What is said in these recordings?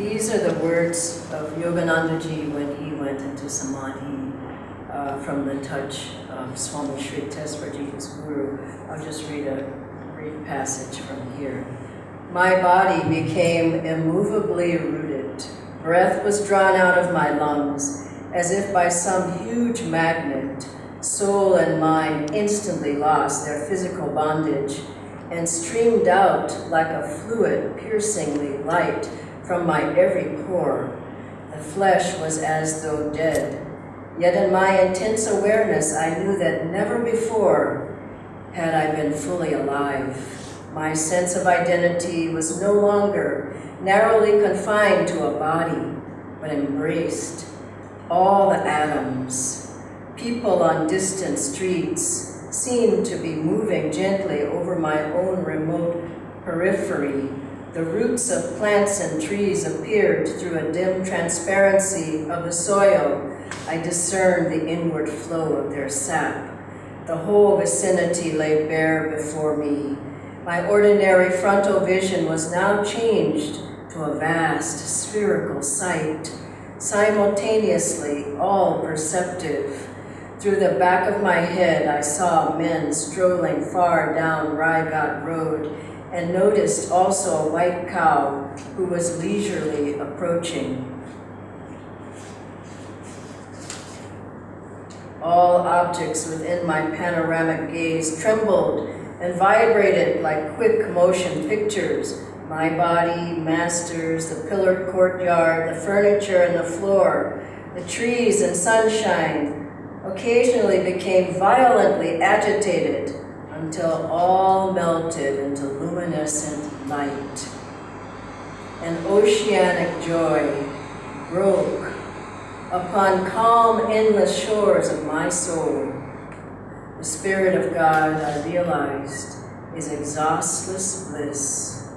These are the words of Yoganandaji when he went into Samadhi from the touch of Swami Sri Teswarji, his guru. I'll just read a brief passage from here. My body became immovably rooted. Breath was drawn out of my lungs as if by some huge magnet. Soul and mind instantly lost their physical bondage and streamed out like a fluid, piercingly light from my every pore. The flesh was as though dead. Yet in my intense awareness, I knew that never before had I been fully alive. My sense of identity was no longer narrowly confined to a body, but embraced all the atoms. People on distant streets seemed to be moving gently over my own remote periphery. The roots of plants and trees appeared through a dim transparency of the soil. I discerned the inward flow of their sap. The whole vicinity lay bare before me. My ordinary frontal vision was now changed to a vast spherical sight, simultaneously all perceptive. Through the back of my head, I saw men strolling far down Raigat Road and noticed also a white cow who was leisurely approaching. All objects within my panoramic gaze trembled and vibrated like quick motion pictures. My body, masters, the pillared courtyard, the furniture and the floor, the trees and sunshine, occasionally became violently agitated until all melted into luminescent light. An oceanic joy broke upon calm, endless shores of my soul. The Spirit of God, I realized, is exhaustless bliss.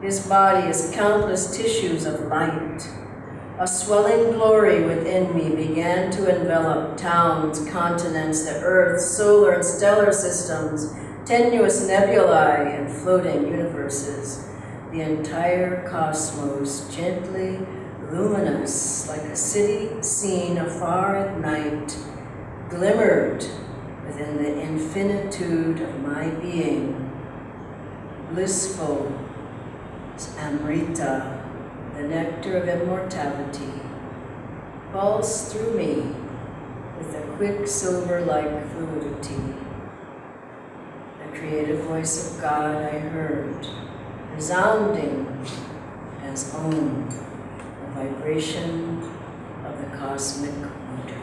His body is countless tissues of light. A swelling glory within me began to envelop towns, continents, the earth, solar and stellar systems, tenuous nebulae and floating universes. The entire cosmos, gently luminous, like a city seen afar at night, glimmered within the infinitude of my being. Blissful Amrita, the nectar of immortality, pulsed through me with a quick silver-like fluidity. The creative voice of God I heard, resounding as Om, the vibration of the cosmic order.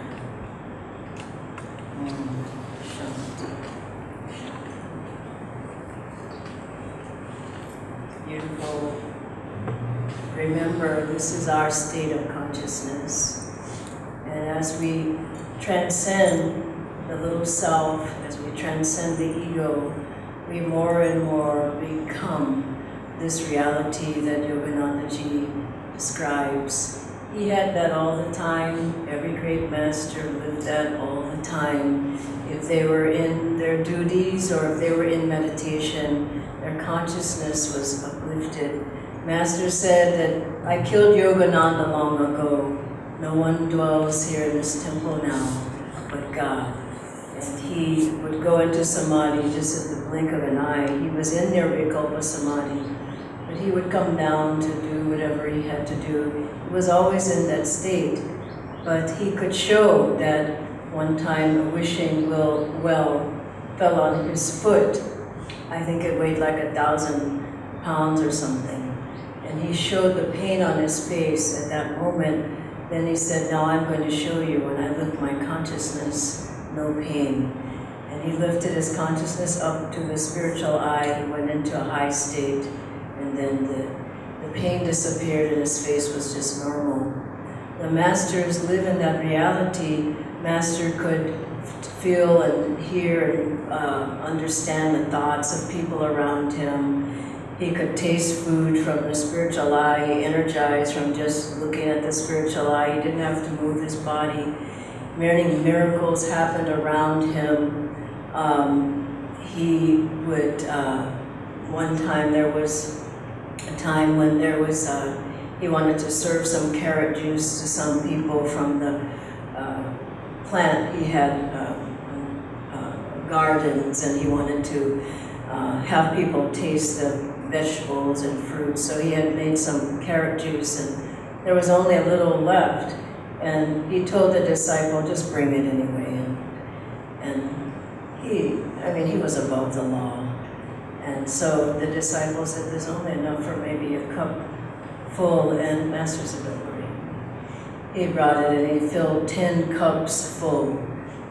Om Shanti. Beautiful. Remember, this is our state of consciousness. And as we transcend the little self, as we transcend the ego, we more and more become this reality that Yoganandaji describes. He had that all the time. Every great master lived that all the time. If they were in their duties or if they were in meditation, their consciousness was uplifted. Master said that I killed Yogananda long ago. No one dwells here in this temple now but God. And he would go into Samadhi just at the blink of an eye. He was in Nirvikalpa Samadhi, but he would come down to do whatever he had to do. He was always in that state, but he could show that one time a wishing well fell on his foot. I think it weighed like 1,000 pounds or something. And he showed the pain on his face at that moment. Then he said, now I'm going to show you when I lift my consciousness, no pain. And he lifted his consciousness up to the spiritual eye. He went into a high state. And then the pain disappeared and his face was just normal. The masters live in that reality. Master could feel and hear and understand the thoughts of people around him. He could taste food from the spiritual eye. He energized from just looking at the spiritual eye. He didn't have to move his body. Many miracles happened around him. He would, one time there was a time when there was, he wanted to serve some carrot juice to some people from the plant. He had gardens, and he wanted to have people taste the vegetables and fruits. So he had made some carrot juice, and there was only a little left. And he told the disciple, just bring it anyway. And he was above the law. And so the disciple said, there's only enough for maybe a cup full, and Master said, don't worry. He brought it, and he filled 10 cups full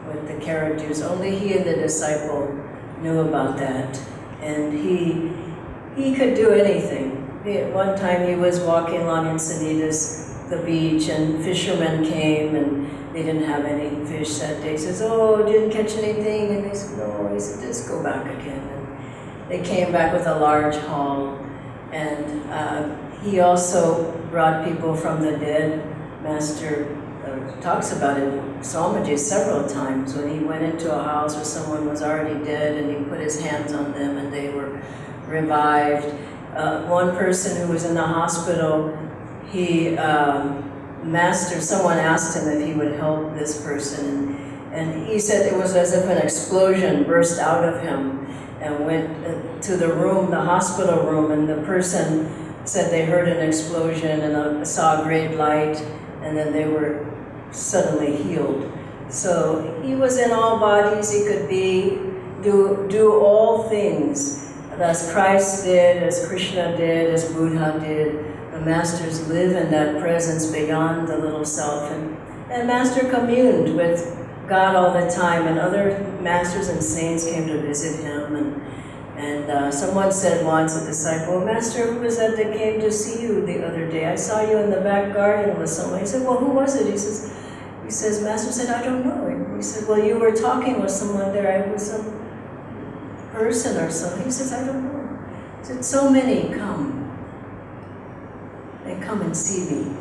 with the carrot juice. Only he and the disciple knew about that. And he could do anything. One time he was walking along Encinitas, the beach, and fishermen came, and they didn't have any fish that day. He says, oh, didn't catch anything? And they said, no. He said, just go back again. And they came back with a large haul. And he also brought people from the dead. Master talks about it, Swamiji, several times when he went into a house where someone was already dead, and he put his hands on them and they were revived. One person who was in the hospital, someone asked him if he would help this person, and he said it was as if an explosion burst out of him and went to the room, the hospital room, and the person said they heard an explosion and saw a great light, and then they were suddenly healed. So he was in all bodies. He could do all things as Christ did, as Krishna did, as Buddha did. The masters live in that presence beyond the little self, and Master communed with God all the time, and other masters and saints came to visit him. And someone said once, a disciple, Master, who was that came to see you the other day? I saw you in the back garden with someone. He said, well, who was it? He says, Master said, I don't know. He said, well, you were talking with someone there. I was some person or something. He says, I don't know. He said, so many come. They come and see me.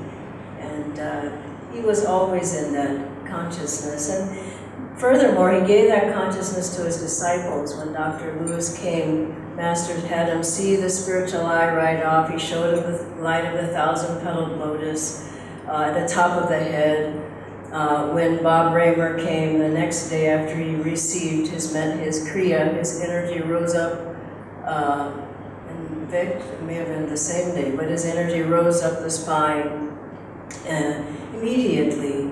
And he was always in that consciousness. And furthermore, he gave that consciousness to his disciples. When Dr. Lewis came, Master had him see the spiritual eye right off. He showed him the light of the 1,000-petaled lotus at the top of the head. When Bob Raymer came the next day after he received his Kriya, his energy rose up, in fact, it may have been the same day, but his energy rose up the spine, and immediately,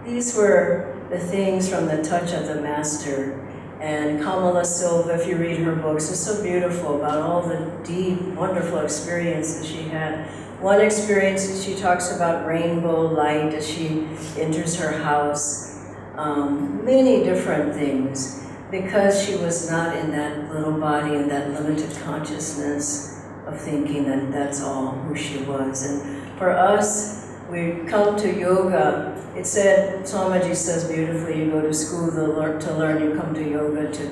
these were the things from the touch of the Master. And Kamala Silva, if you read her books, is so beautiful about all the deep, wonderful experiences she had. One experience, she talks about rainbow light as she enters her house. Many different things, because she was not in that little body, in that limited consciousness of thinking that that's all who she was. And for us, we come to yoga. It said, Swamiji says beautifully, you go to school to learn, you come to yoga to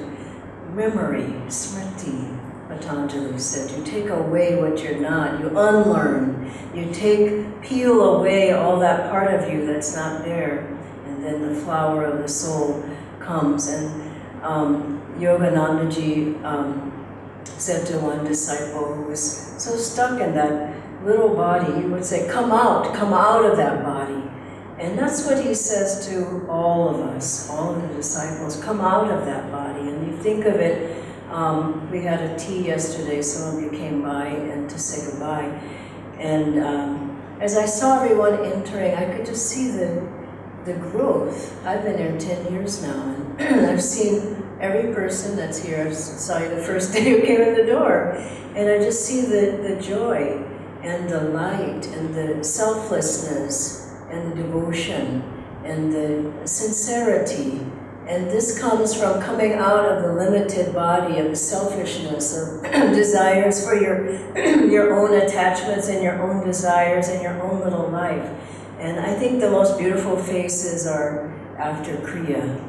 memory, smriti. Patanjali said, you take away what you're not, you unlearn, you peel away all that part of you that's not there, and then the flower of the soul comes. And Yoganandaji said to one disciple who was so stuck in that little body, he would say, come out of that body. And that's what he says to all of us, all of the disciples, come out of that body. And you think of it, we had a tea yesterday, some of you came by and to say goodbye. And as I saw everyone entering, I could just see the growth. I've been here 10 years now, and I've seen every person that's here. I saw you the first day you came in the door. And I just see the joy and the light and the selflessness and the devotion and the sincerity. And this comes from coming out of the limited body of the selfishness of desires for your own attachments and your own desires and your own little life. And I think the most beautiful faces are after Kriya.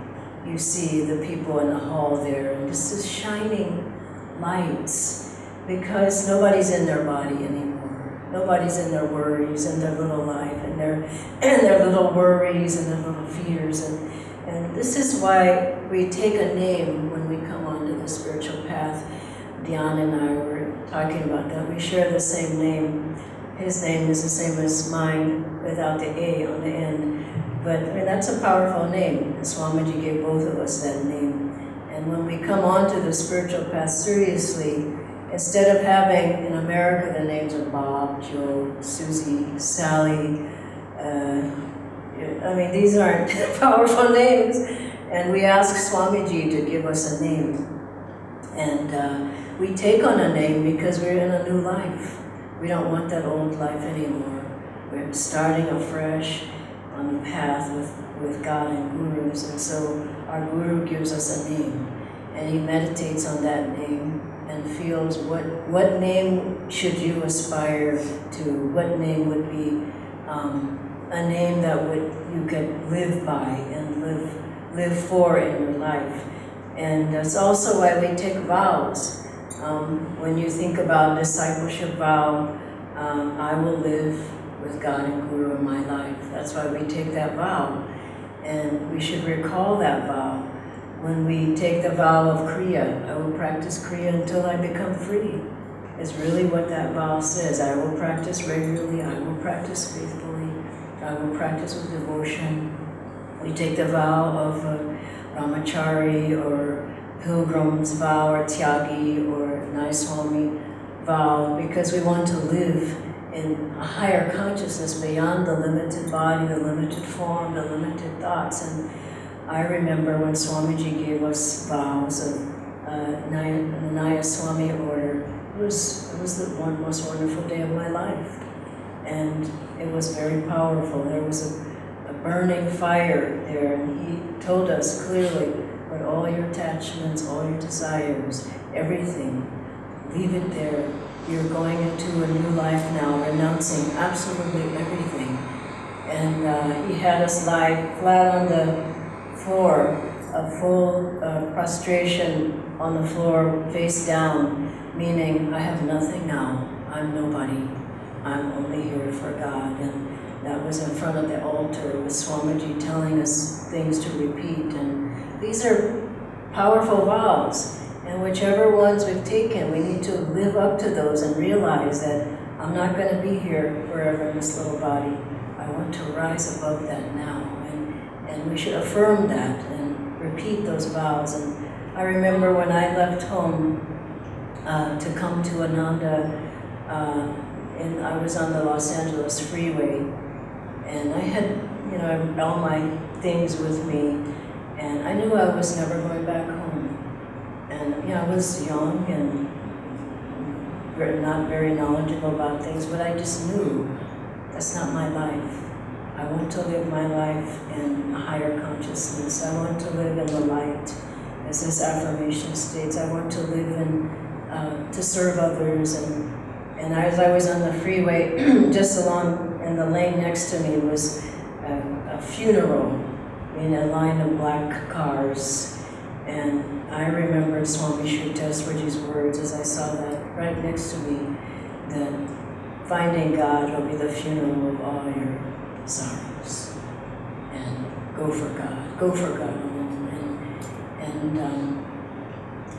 You see the people in the hall there, and just this shining lights, because nobody's in their body anymore. Nobody's in their worries and their little life and their little worries and their little fears. And this is why we take a name when we come onto the spiritual path. Dhyana and I were talking about that. We share the same name. his name is the same as mine without the A on the end. But I mean, that's a powerful name. Swamiji gave both of us that name. And when we come onto the spiritual path seriously, instead of having in America the names of Bob, Joe, Susie, Sally, I mean, these aren't powerful names. And we ask Swamiji to give us a name. And we take on a name because we're in a new life. We don't want that old life anymore. We're starting afresh on the path with God and gurus. And so our guru gives us a name. And he meditates on that name and feels what name should you aspire to? What name would be a name that you could live by and live for in your life. And that's also why we take vows. When you think about discipleship vow, I will live with God and Guru in my life. That's why we take that vow. And we should recall that vow. When we take the vow of Kriya, I will practice Kriya until I become free. Is really what that vow says. I will practice regularly, I will practice faithfully, I will practice with devotion. We take the vow of Brahmachari or Pilgrim's vow or Tyagi or Nayaswami vow because we want to live in a higher consciousness beyond the limited body, the limited form, the limited thoughts. And I remember when Swamiji gave us vows of the Nayaswami order, it was the most wonderful day of my life. And it was very powerful. There was a burning fire there, and he told us clearly, but all your attachments, all your desires, everything, leave it there. You're going into a new life now, renouncing absolutely everything. And he had us lie flat on the floor, a full prostration on the floor, face down, meaning I have nothing now, I'm nobody, I'm only here for God. And that was in front of the altar with Swamiji telling us things to repeat. And these are powerful vows. And whichever ones we've taken, we need to live up to those and realize that I'm not going to be here forever in this little body. I want to rise above that now. And we should affirm that and repeat those vows. And I remember when I left home to come to Ananda, and I was on the Los Angeles freeway, and I had, all my things with me, and I knew I was never going back home. And I was young and not very knowledgeable about things, but I just knew that's not my life. I want to live my life in a higher consciousness. I want to live in the light, as this affirmation states. I want to live to serve others. And as I was on the freeway, just along in the lane next to me was a funeral in a line of black cars. And I remember Swami Sri Teswaji's words as I saw that right next to me, that finding God will be the funeral of all your sorrows. And go for God alone.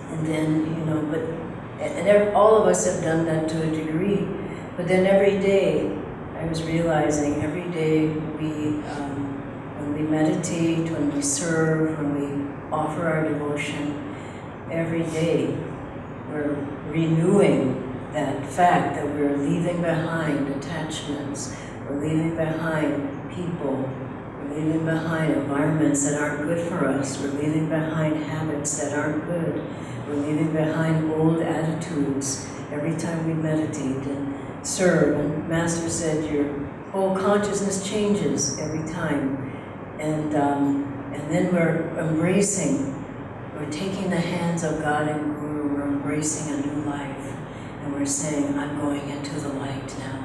And then, all of us have done that to a degree. But then every day, I was realizing every day when we meditate, when we serve, when we offer our devotion, every day we're renewing that fact that we're leaving behind attachments, we're leaving behind people, we're leaving behind environments that aren't good for us, we're leaving behind habits that aren't good, we're leaving behind old attitudes every time we meditate and serve. And Master said your whole consciousness changes every time. And then we're embracing, we're taking the hands of God and Guru, we're embracing a new life. And we're saying, I'm going into the light now.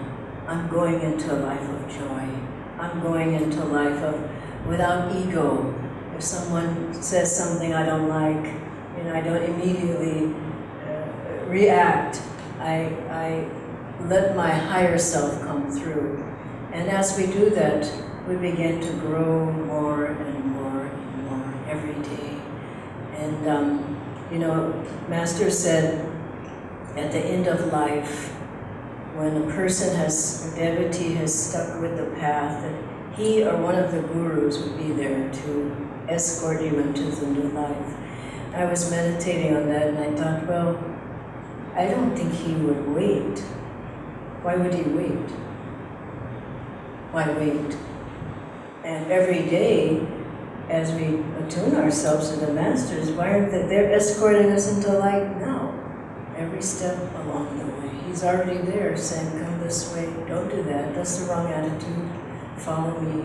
I'm going into a life of joy. I'm going into a life of without ego. If someone says something I don't like, I don't immediately react. I let my higher self come through. And as we do that, we begin to grow more and more and more every day. And, Master said, at the end of life, when a devotee has stuck with the path, that he or one of the gurus would be there to escort you into the new life. I was meditating on that and I thought, well, I don't think he would wait. Why would he wait? Why wait? And every day, as we attune ourselves to the masters, why aren't they're escorting us into light now? Every step along the way. He's already there saying, come this way, don't do that, that's the wrong attitude, follow me.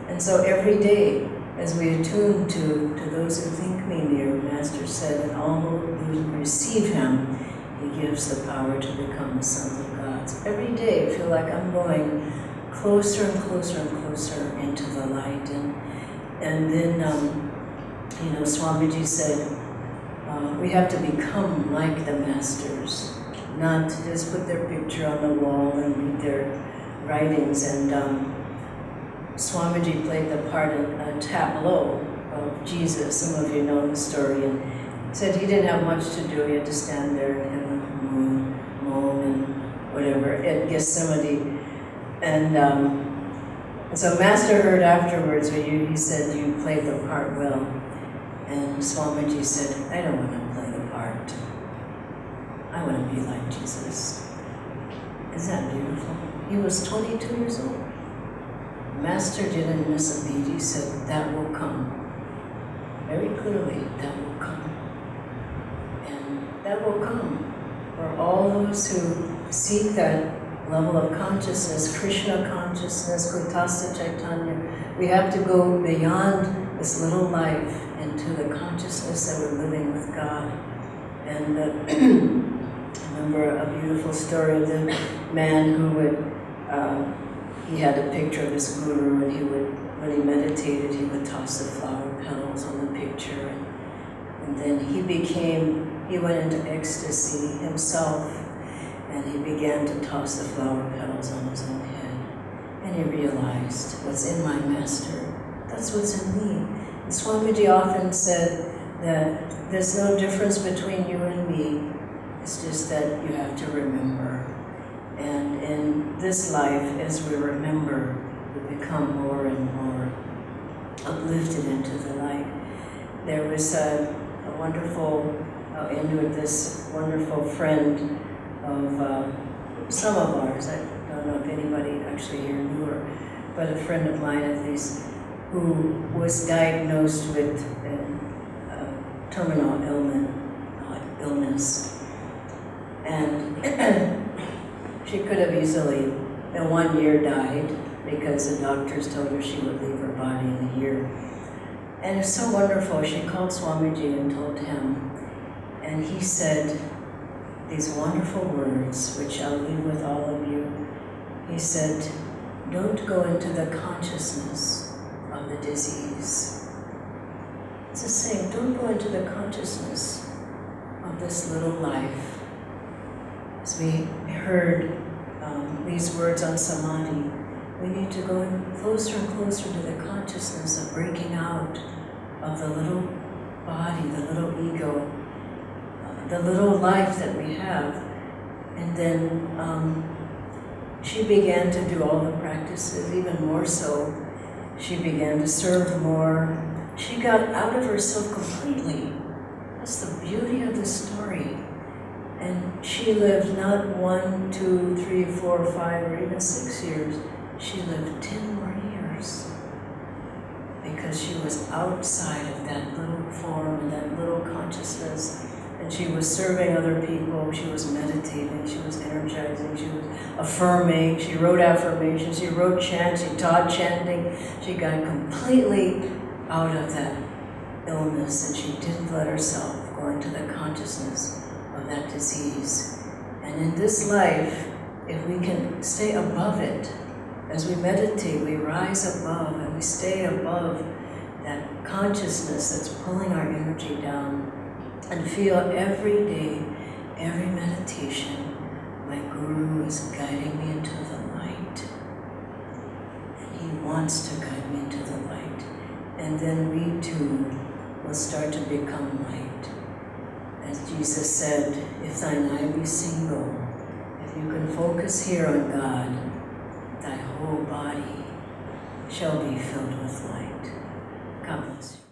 And so every day, as we attune to those who think me near, Master said, and all who receive him, he gives the power to become the sons of God. So every day I feel like I'm going closer and closer and closer into the light. And then, Swamiji said, we have to become like the masters, not to just put their picture on the wall and read their writings. And Swamiji played the part in a tableau of Jesus. Some of you know the story. And said he didn't have much to do. He had to stand there and moan and whatever at Gethsemane. And so Master heard afterwards, he said, you played the part well. And Swamiji said, I don't want to play the part. I want to be like Jesus. Isn't that beautiful? He was 22 years old. Master didn't miss a beat. He said, that will come. Very clearly, that will come. And that will come for all those who seek that level of consciousness, Krishna consciousness, Kutasa Chaitanya. We have to go beyond this little life into the consciousness that we're living with God. And I remember a beautiful story of the man who would, he had a picture of his guru, and he would, when he meditated, he would toss the flower petals on the picture. And then he went into ecstasy himself. And he began to toss the flower petals on his own head. And he realized, what's in my master, that's what's in me. And Swamiji often said that there's no difference between you and me. It's just that you have to remember. And in this life, as we remember, we become more and more uplifted into the light. There was a wonderful, I'll end with this wonderful friend of some of ours. I don't know if anybody actually here knew her, but a friend of mine at least, who was diagnosed with a terminal illness. And she could have easily, in 1 year, died because the doctors told her she would leave her body in a year. And it's so wonderful. She called Swamiji and told him, and he said these wonderful words, which I'll leave with all of you. He said, don't go into the consciousness of the disease. It's the same, don't go into the consciousness of this little life. As we heard these words on Samadhi, we need to go closer and closer to the consciousness of breaking out of the little body, the little ego, the little life that we have. And then she began to do all the practices, even more so. She began to serve more. She got out of herself completely. That's the beauty of the story. And she lived not 1, 2, 3, 4, 5, or even 6 years. She lived 10 more years. Because she was outside of that little form and that little consciousness. And she was serving other people, she was meditating, she was energizing, she was affirming, she wrote affirmations, she wrote chants, she taught chanting. She got completely out of that illness, and she didn't let herself go into the consciousness of that disease. And in this life, if we can stay above it, as we meditate, we rise above and we stay above that consciousness that's pulling our energy down, and feel every day, every meditation, my Guru is guiding me into the light. And he wants to guide me into the light. And then we too will start to become light. As Jesus said, if thine eye be single, if If you can focus here on God, thy whole body shall be filled with light. God bless you.